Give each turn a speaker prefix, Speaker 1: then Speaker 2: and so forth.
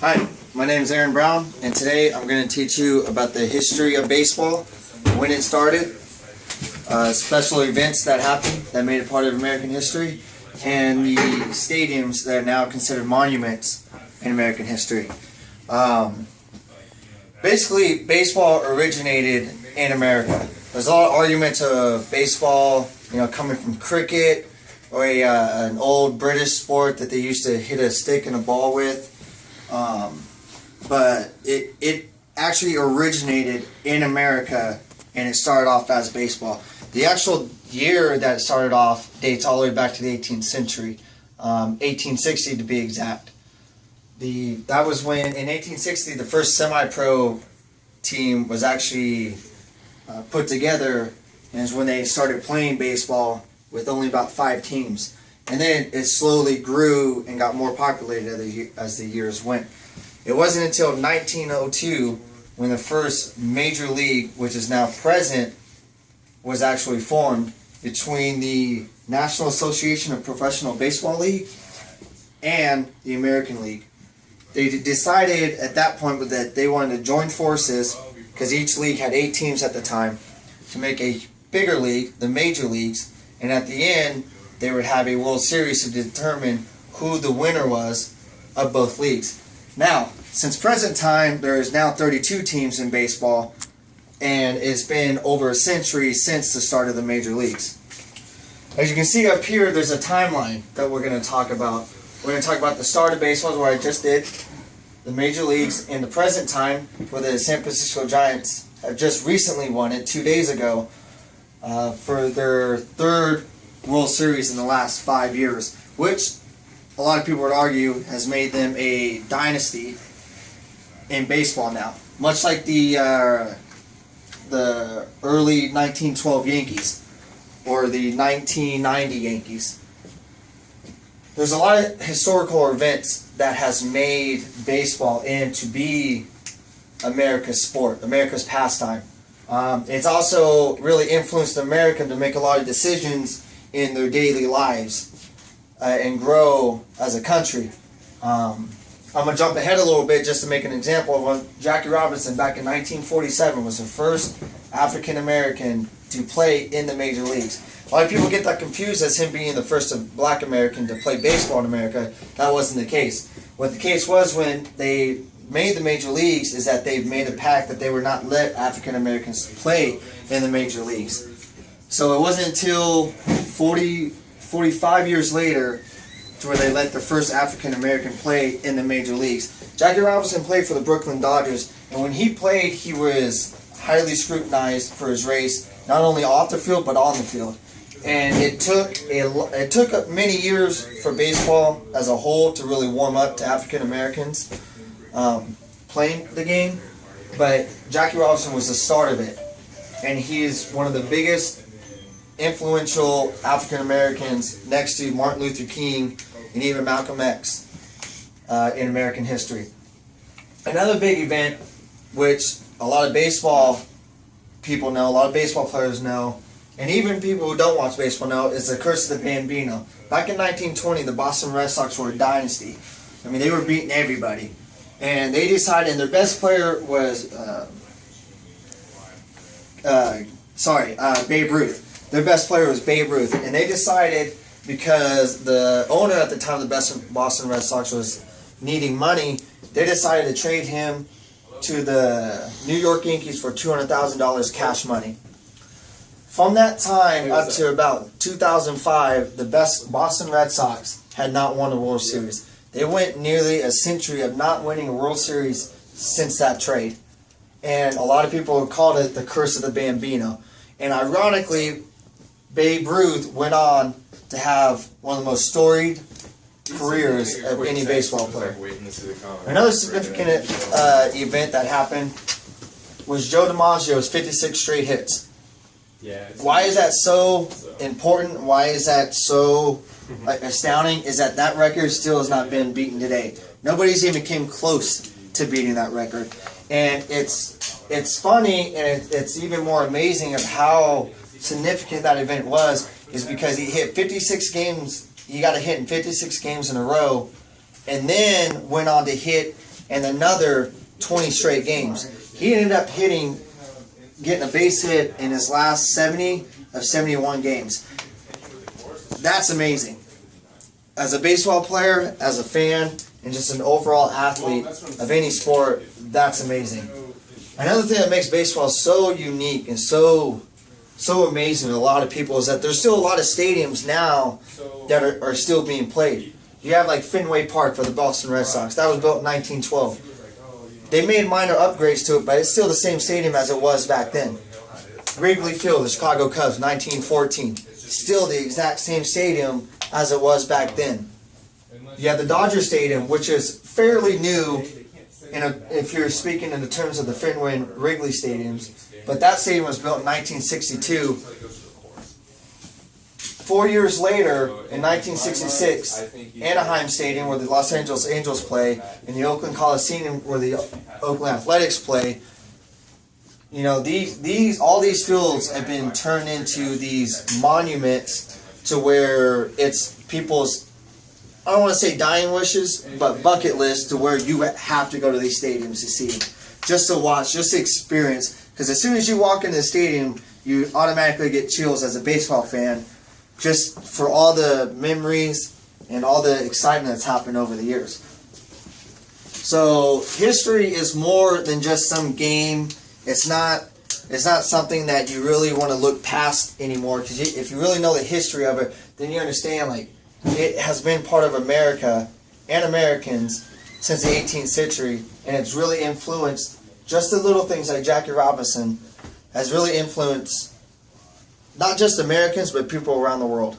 Speaker 1: Hi, my name is Aaron Brown, and today I'm going to teach you about the history of baseball, when it started, special events that happened that made it part of American history, and the stadiums that are now considered monuments in American history. Basically, baseball originated in America. There's a lot of arguments of baseball, coming from cricket, or an old British sport that they used to hit a stick and a ball with. But it actually originated in America, and it started off as baseball. The actual year that it started off dates all the way back to the 18th century, 1860 to be exact. That was when, in 1860, the first semi-pro team was actually put together, and it's when they started playing baseball with only about 5 teams. And then it slowly grew and got more populated as the years went. It wasn't until 1902 when the first major league, which is now present, was actually formed between the National Association of Professional Baseball League and the American League. They decided at that point that they wanted to join forces, because each league had 8 teams at the time, to make a bigger league, the major leagues, and at the end they would have a World Series to determine who the winner was of both leagues. Now, since present time, there is now 32 teams in baseball, and it's been over a century since the start of the major leagues. As you can see up here, there's a timeline that we're going to talk about. We're going to talk about the start of baseball, where I just did, the major leagues, in the present time, where the San Francisco Giants have just recently won it 2 days ago for their 3rd World Series in the last 5 years, which a lot of people would argue has made them a dynasty in baseball now, much like the early 1912 Yankees or the 1990 Yankees. There's a lot of historical events that has made baseball into be America's sport, America's pastime. It's also really influenced America to make a lot of decisions in their daily lives and grow as a country. I'm going to jump ahead a little bit just to make an example of when Jackie Robinson back in 1947 was the first African American to play in the major leagues. A lot of people get that confused as him being the first black American to play baseball in America. That wasn't the case. What the case was when they made the major leagues is that they made a pact that they would not let African Americans play in the major leagues. So it wasn't until 45 years later to where they let the first African American play in the major leagues. Jackie Robinson played for the Brooklyn Dodgers, and when he played, he was highly scrutinized for his race, not only off the field but on the field. And it took many years for baseball as a whole to really warm up to African Americans playing the game, but Jackie Robinson was the start of it, and he is one of the biggest influential African Americans next to Martin Luther King and even Malcolm X in American history. Another big event, which a lot of baseball people know, a lot of baseball players know, and even people who don't watch baseball know, is the curse of the Bambino. Back in 1920, the Boston Red Sox were a dynasty. I mean, they were beating everybody. And they decided, and their best player was, Babe Ruth. Their best player was Babe Ruth. And they decided, because the owner at the time of the Boston Red Sox was needing money, they decided to trade him to the New York Yankees for $200,000 cash money. From that time up to about 2005, the best Boston Red Sox had not won a World Series. They went nearly a century of not winning a World Series since that trade. And a lot of people have called it the curse of the Bambino. And ironically, Babe Ruth went on to have one of the most storied careers of any baseball player. Another significant event that happened was Joe DiMaggio's 56 straight hits. Why is that so important? Why is that so astounding? Is that record still has not been beaten today. Nobody's even came close to beating that record. And it's funny, and it's even more amazing of how significant that event was, is because he hit 56 games. He got a hit in 56 games in a row, and then went on to hit and another 20 straight games. He ended up getting a base hit in his last 70 of 71 games. That's amazing. As a baseball player, as a fan, and just an overall athlete of any sport, that's amazing. Another thing that makes baseball so unique and so amazing to a lot of people is that there's still a lot of stadiums now that are still being played. You have like Fenway Park for the Boston Red Sox. That was built in 1912. They made minor upgrades to it, but it's still the same stadium as it was back then. Wrigley Field, the Chicago Cubs, 1914. Still the exact same stadium as it was back then. You have the Dodger Stadium, which is fairly new, if you're speaking in the terms of the Fenway and Wrigley stadiums. But that stadium was built in 1962. 4 years later, in 1966, Anaheim Stadium, where the Los Angeles Angels play, and the Oakland Coliseum, where the Oakland Athletics play, you know, all these fields have been turned into these monuments to where it's people's, I don't want to say dying wishes, but bucket list to where you have to go to these stadiums to see, just to watch, just to experience. Because as soon as you walk into the stadium, you automatically get chills as a baseball fan, just for all the memories and all the excitement that's happened over the years. So history is more than just some game. It's not something that you really want to look past anymore, because if you really know the history of it, then you understand, like, it has been part of America and Americans since the 18th century, and it's really influenced, just the little things like Jackie Robinson has really influenced not just Americans, but people around the world.